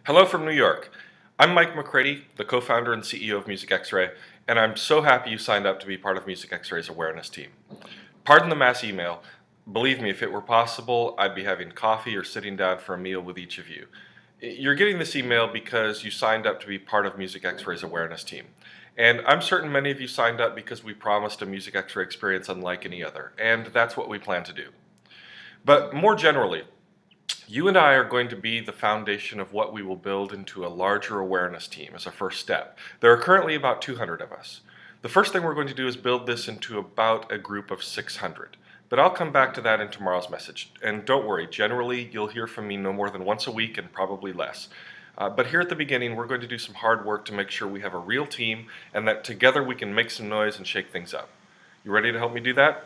Hello from New York. I'm Mike McCready, the co-founder and CEO of Music Xray, and I'm so happy you signed up to be part of Music Xray's awareness team. Pardon the mass email. Believe me, if it were possible, I'd be having coffee or sitting down for a meal with each of you. You're getting this email because you signed up to be part of Music Xray's awareness team. And I'm certain many of you signed up because we promised a Music Xray experience unlike any other, and that's what we plan to do. But more generally, you and I are going to be the foundation of what we will build into a larger awareness team as a first step. There are currently about 200 of us. The first thing we're going to do is build this into about a group of 600. But I'll come back to that in tomorrow's message. And don't worry, generally you'll hear from me no more than once a week and probably less. But here at the beginning, we're going to do some hard work to make sure we have a real team and that together we can make some noise and shake things up. You ready to help me do that?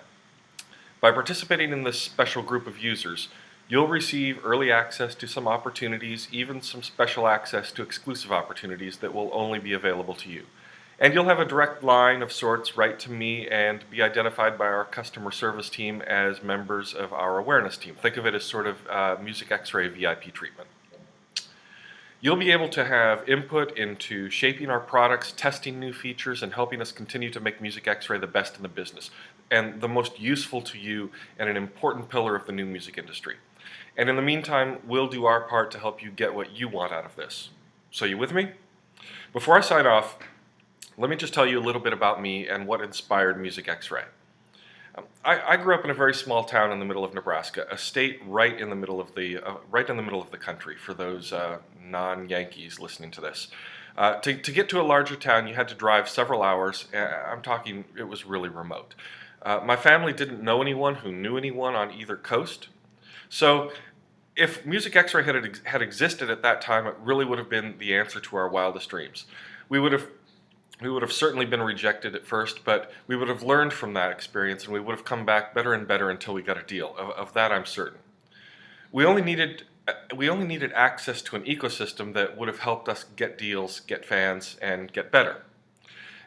By participating in this special group of users, you'll receive early access to some opportunities, even some special access to exclusive opportunities that will only be available to you. And you'll have a direct line of sorts right to me and be identified by our customer service team as members of our awareness team. Think of it as sort of Music Xray VIP treatment. You'll be able to have input into shaping our products, testing new features, and helping us continue to make Music Xray the best in the business, and the most useful to you and an important pillar of the new music industry. And in the meantime, we'll do our part to help you get what you want out of this. So you with me? Before I sign off, let me just tell you a little bit about me and what inspired Music Xray. I grew up in a very small town in the middle of Nebraska, a state right in the middle of the country. For those non-Yankees listening to this, to get to a larger town, you had to drive several hours. I'm talking, it was really remote. My family didn't know anyone who knew anyone on either coast, so if Music Xray had existed at that time, it really would have been the answer to our wildest dreams. We would have certainly been rejected at first, but we would have learned from that experience and we would have come back better and better until we got a deal. Of that I'm certain. We only needed access to an ecosystem that would have helped us get deals, get fans, and get better.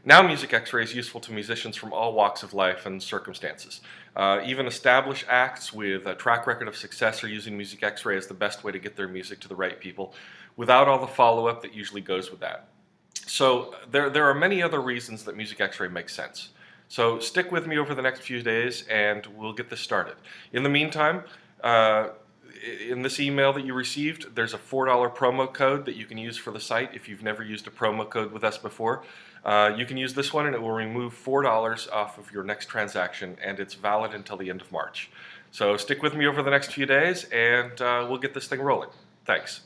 Now Music Xray is useful to musicians from all walks of life and circumstances. Even established acts with a track record of success are using Music Xray as the best way to get their music to the right people without all the follow-up that usually goes with that. So there are many other reasons that Music Xray makes sense. So stick with me over the next few days and we'll get this started. In the meantime, in this email that you received, there's a $4 promo code that you can use for the site if you've never used a promo code with us before. You can use this one and it will remove $4 off of your next transaction, and it's valid until the end of March. So stick with me over the next few days and we'll get this thing rolling. Thanks.